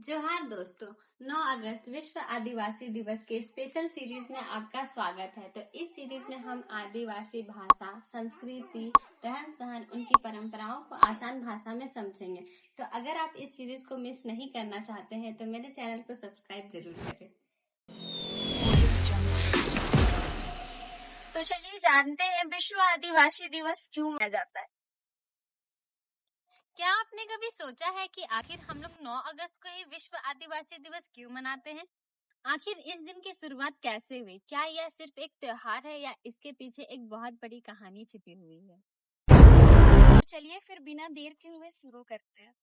जोहार दोस्तों। 9 अगस्त विश्व आदिवासी दिवस के स्पेशल सीरीज में आपका स्वागत है। तो इस सीरीज में हम आदिवासी भाषा, संस्कृति, रहन सहन, उनकी परंपराओं को आसान भाषा में समझेंगे। तो अगर आप इस सीरीज को मिस नहीं करना चाहते हैं तो मेरे चैनल को सब्सक्राइब जरूर करें। तो चलिए जानते हैं विश्व आदिवासी दिवस क्यों मनाया जाता है। क्या आपने कभी सोचा है कि आखिर हम लोग 9 अगस्त को ही विश्व आदिवासी दिवस क्यों मनाते हैं? आखिर इस दिन की शुरुआत कैसे हुई? क्या यह सिर्फ एक त्योहार है या इसके पीछे एक बहुत बड़ी कहानी छिपी हुई है? तो चलिए फिर बिना देर के हुए शुरू करते हैं।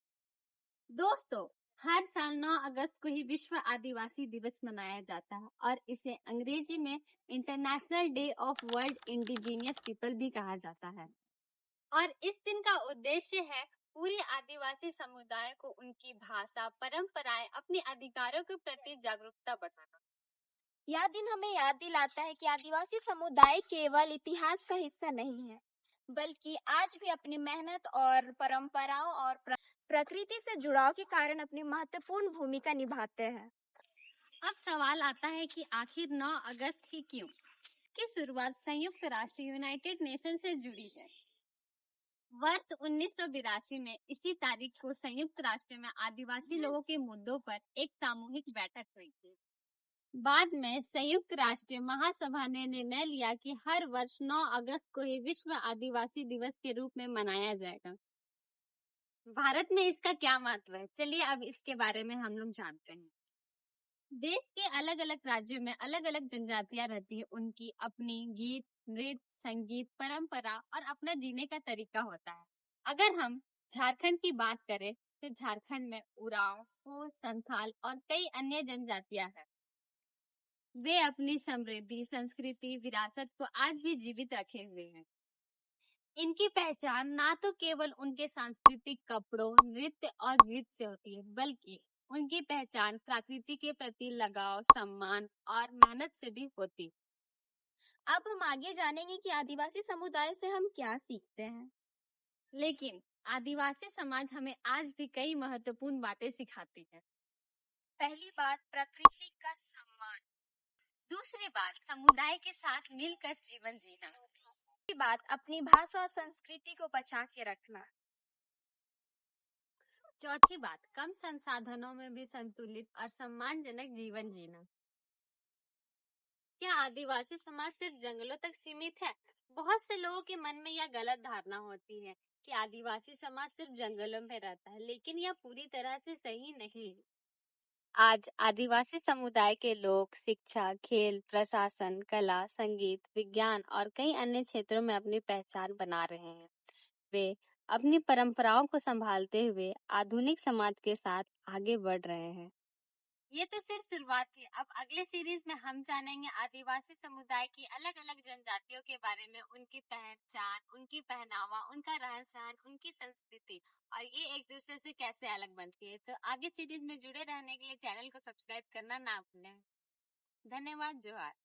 दोस्तों, हर साल 9 अगस्त को ही विश्व आदिवासी दिवस मनाया जाता है और इसे अंग्रेजी में international day of world indigenous people भी कहा जाता है। और इस दिन का उद्देश्य है पूरे आदिवासी समुदाय को उनकी भाषा, परंपराएं, अपने अधिकारों के प्रति जागरूकता बढ़ाना। यह दिन हमें याद दिलाता है कि आदिवासी समुदाय केवल इतिहास का हिस्सा नहीं है, बल्कि आज भी अपनी मेहनत और परंपराओं और प्रकृति से जुड़ाव के कारण अपनी महत्वपूर्ण भूमिका निभाते हैं। अब सवाल आता है कि आखिर 9 अगस्त ही क्यों? की शुरुआत संयुक्त राष्ट्र यूनाइटेड नेशन से जुड़ी है। वर्ष 1982 में इसी तारीख को संयुक्त राष्ट्र में आदिवासी लोगों के मुद्दों पर एक सामूहिक बैठक हुई थी। बाद में संयुक्त राष्ट्र महासभा ने निर्णय लिया कि हर वर्ष 9 अगस्त को ही विश्व आदिवासी दिवस के रूप में मनाया जाएगा। भारत में इसका क्या महत्व है? चलिए अब इसके बारे में हम लोग जानते हैं। देश के अलग अलग राज्यों में अलग अलग जनजातियां रहती है। उनकी अपनी गीत, नृत्य, संगीत, परंपरा और अपना जीने का तरीका होता है। अगर हम झारखंड की बात करें तो झारखंड में उरांव, हो, संथाल और कई अन्य जनजातियां हैं। वे अपनी समृद्धि, संस्कृति, विरासत को आज भी जीवित रखे हुए हैं। इनकी पहचान ना तो केवल उनके सांस्कृतिक कपड़ों, नृत्य और गीत से होती है, बल्कि उनकी पहचान प्रकृति के प्रति लगाव, सम्मान और मेहनत से भी होती। अब हम आगे जानेंगे कि आदिवासी समुदाय से हम क्या सीखते हैं। लेकिन आदिवासी समाज हमें आज भी कई महत्वपूर्ण बातें सिखाती है। पहली बात, प्रकृति का सम्मान। दूसरी बात, समुदाय के साथ मिलकर जीवन जीना। तीसरी बात, अपनी भाषा और संस्कृति को बचा के रखना। चौथी बात, कम संसाधनों में भी संतुलित और सम्मानजनक जीवन जीना। क्या आदिवासी समाज सिर्फ जंगलों तक सीमित है? बहुत से लोगों के मन में यह गलत धारणा होती है कि आदिवासी समाज सिर्फ जंगलों में रहता है, लेकिन यह पूरी तरह से सही नहीं है। आज आदिवासी समुदाय के लोग शिक्षा, खेल, प्रशासन, कला, संगीत, विज्ञान और कई अन्य क्षेत्रों में अपनी पहचान बना रहे हैं। वे अपनी परंपराओं को संभालते हुए आधुनिक समाज के साथ आगे बढ़ रहे हैं। ये तो सिर्फ शुरुआत थी। अब अगले सीरीज में हम जानेंगे आदिवासी समुदाय की अलग अलग जनजातियों के बारे में, उनकी पहचान, उनकी पहनावा, उनका रहन सहन, उनकी संस्कृति और ये एक दूसरे से कैसे अलग बनती है। तो आगे सीरीज में जुड़े रहने के लिए चैनल को सब्सक्राइब करना ना भूलें। धन्यवाद। जोहार।